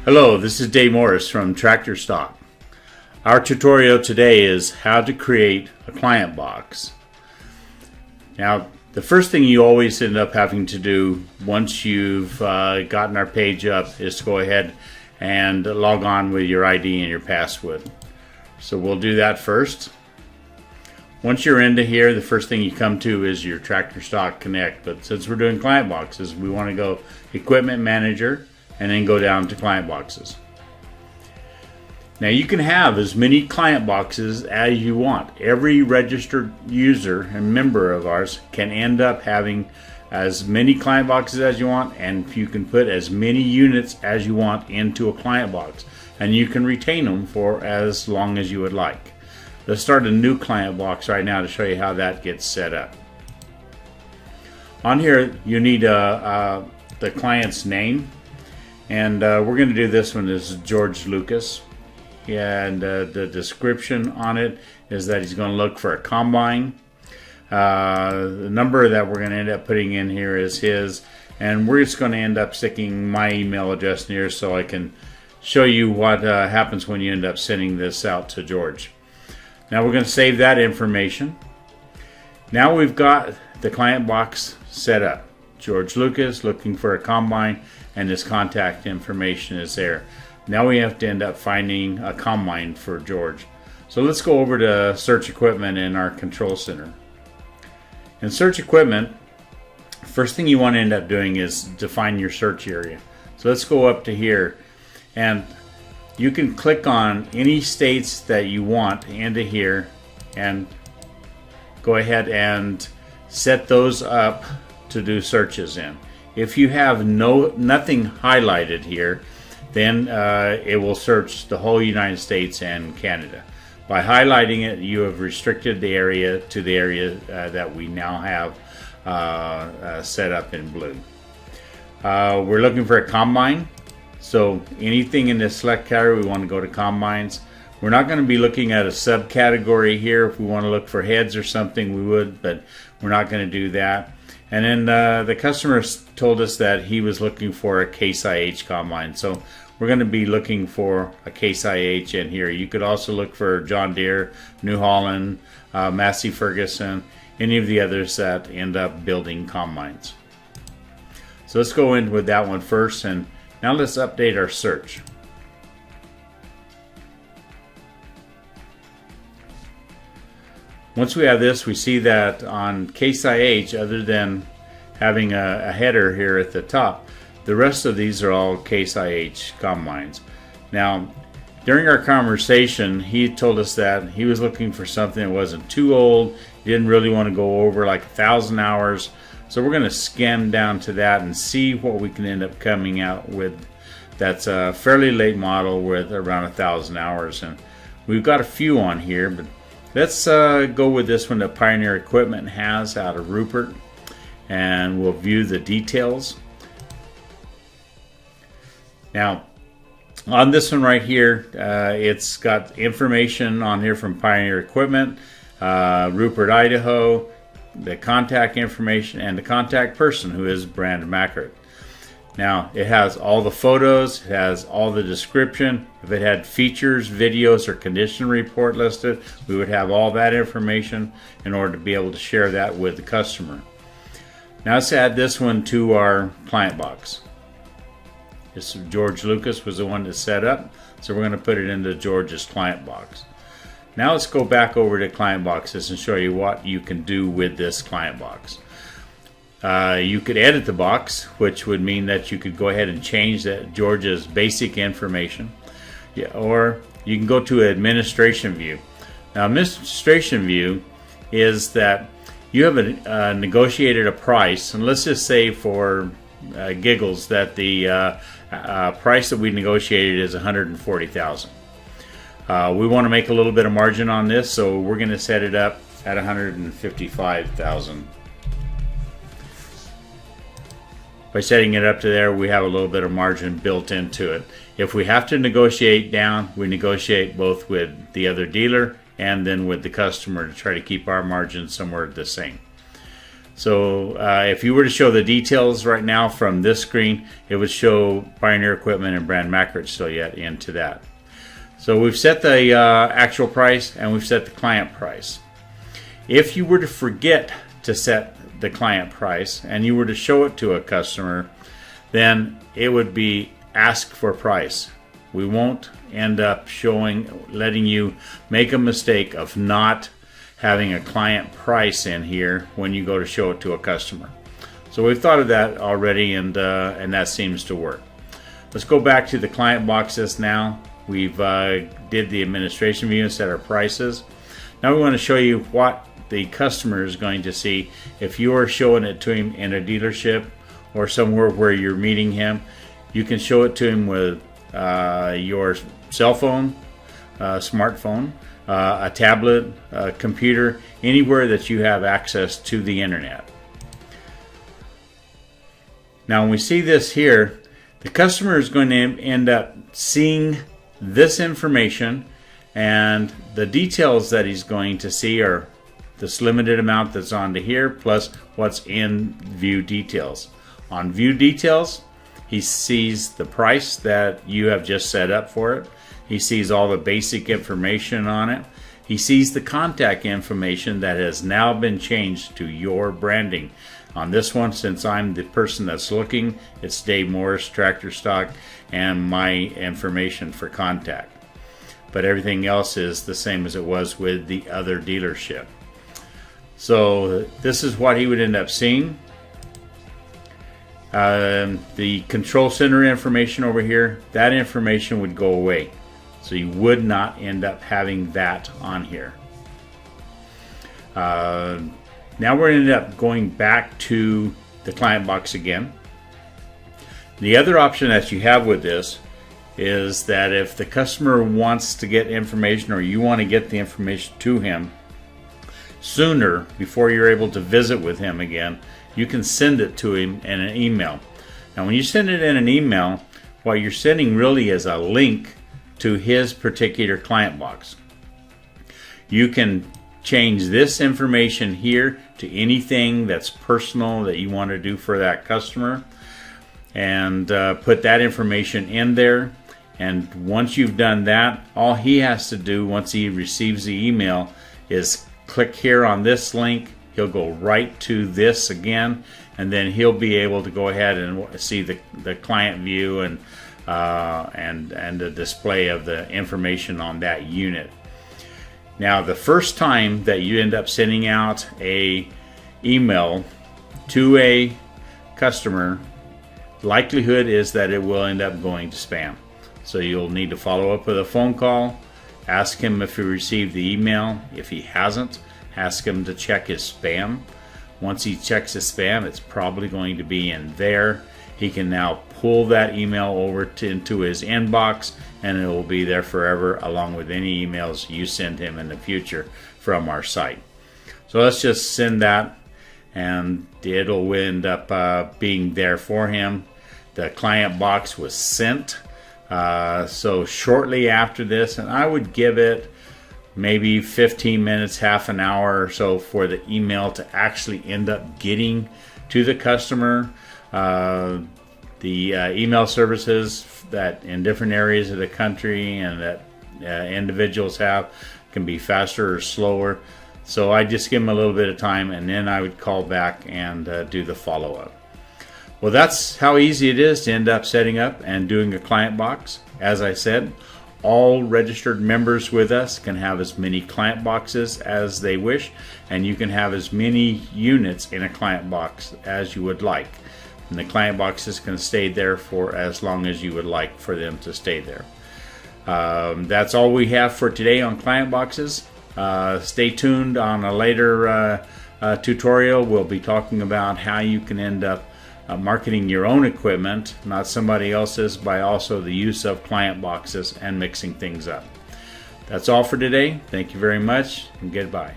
Hello, this is Dave Morris from TractorStock. Our tutorial today is how to create a client box. Now, the first thing you always end up having to do once you've gotten our page up is to go ahead and log on with your ID and your password. So we'll do that first. Once you're into here, the first thing you come to is your TractorStock Connect. But since we're doing client boxes, we want to go Equipment Manager and then go down to Client Boxes. Now you can have as many client boxes as you want. Every registered user and member of ours can end up having as many client boxes as you want, and you can put as many units as you want into a client box, and you can retain them for as long as you would like. Let's start a new client box right now to show you how that gets set up. On here you need the client's name, and we're going to do this one is George Lucas, and the description on it is that he's going to look for a combine. The number that we're going to end up putting in here is his, and we're just going to end up sticking my email address in here so I can show you what happens when you end up sending this out to George. Now we're going to save that information. Now we've got the client box set up. George Lucas looking for a combine, and his contact information is there. Now we have to end up finding a combine for George. So let's go over to Search Equipment in our Control Center. In Search Equipment, first thing you want to end up doing is define your search area. So let's go up to here, and you can click on any states that you want into here and go ahead and set those up to do searches in. If you have nothing highlighted here, then it will search the whole United States and Canada. By highlighting it, you have restricted the area to the area that we now have set up in blue. We're looking for a combine, so anything in this select category, we want to go to combines. We're not going to be looking at a subcategory here. If we want to look for heads or something, we would, but we're not going to do that. And then the customer told us that he was looking for a Case IH combine, so we're going to be looking for a Case IH in here. You could also look for John Deere, New Holland, Massey Ferguson, any of the others that end up building combines. So let's go in with that one first, and now let's update our search. Once we have this, we see that on Case IH, other than having a header here at the top, the rest of these are all Case IH combines. Now, during our conversation, he told us that he was looking for something that wasn't too old. He didn't really want to go over like 1,000 hours. So we're going to scan down to that and see what we can end up coming out with. That's a fairly late model with around 1,000 hours. And we've got a few on here, but let's go with this one that Pioneer Equipment has out of Rupert, and we'll view the details. Now, on this one right here, it's got information on here from Pioneer Equipment, Rupert, Idaho, the contact information, and the contact person, who is Brand Mackert. Now, it has all the photos, it has all the description. If it had features, videos, or condition report listed, we would have all that information in order to be able to share that with the customer. Now let's add this one to our client box. This George Lucas was the one that set up, so we're going to put it into George's client box. Now let's go back over to client boxes and show you what you can do with this client box. You could edit the box, which would mean that you could go ahead and change that George's basic information. Yeah, or you can go to Administration View. Now, Administration View is that you have negotiated a price, and let's just say for giggles that the price that we negotiated is $140,000. We want to make a little bit of margin on this, so we're going to set it up at $155,000. By setting it up to there, we have a little bit of margin built into it. If we have to negotiate down, we negotiate both with the other dealer and then with the customer to try to keep our margin somewhere the same. So if you were to show the details right now from this screen, it would show Pioneer Equipment and brand Macrich still yet into that. So we've set the actual price and we've set the client price. If you were to forget to set the client price and you were to show it to a customer, then it would be ask for price. We won't end up letting you make a mistake of not having a client price in here when you go to show it to a customer. So we've thought of that already, and that seems to work. Let's go back to the client boxes now. We've did the administration view and set our prices. Now we want to show you what the customer is going to see if you are showing it to him in a dealership or somewhere where you're meeting him. You can show it to him with your cell phone, smartphone, a tablet, a computer, anywhere that you have access to the internet. Now when we see this here, the customer is going to end up seeing this information, and the details that he's going to see are this limited amount that's onto here plus what's in view details. On view details, he sees the price that you have just set up for it. He sees all the basic information on it. He sees the contact information that has now been changed to your branding. On this one, since I'm the person that's looking, it's Dave Morris, Tractor Stock, and my information for contact. But everything else is the same as it was with the other dealership. So this is what he would end up seeing. The control center information over here, that information would go away. So you would not end up having that on here. Now we're going to end up going back to the client box again. The other option that you have with this is that if the customer wants to get information, or you want to get the information to him sooner before you're able to visit with him again, you can send it to him in an email. Now when you send it in an email, what you're sending really is a link to his particular client box. You can change this information here to anything that's personal that you want to do for that customer, and put that information in there. And once you've done that, all he has to do once he receives the email is click here on this link. He'll go right to this again, and then he'll be able to go ahead and see the client view and the display of the information on that unit. Now the first time that you end up sending out a email to a customer, likelihood is that it will end up going to spam. So you'll need to follow up with a phone call, ask him if he received the email. If he hasn't, ask him to check his spam. Once he checks his spam, it's probably going to be in there. He can now pull that email over into his inbox, and it will be there forever, along with any emails you send him in the future from our site. So let's just send that, and it'll end up being there for him. The client box was sent. So shortly after this, and I would give it maybe 15 minutes, half an hour or so for the email to actually end up getting to the customer. The email services that in different areas of the country and that individuals have can be faster or slower. So I just give them a little bit of time, and then I would call back and do the follow-up. Well, that's how easy it is to end up setting up and doing a client box. As I said, all registered members with us can have as many client boxes as they wish, and you can have as many units in a client box as you would like. And the client boxes can stay there for as long as you would like for them to stay there. That's all we have for today on client boxes. Stay tuned on a later tutorial. We'll be talking about how you can end up marketing your own equipment, not somebody else's, by also the use of client boxes and mixing things up. That's all for today. Thank you very much, and goodbye.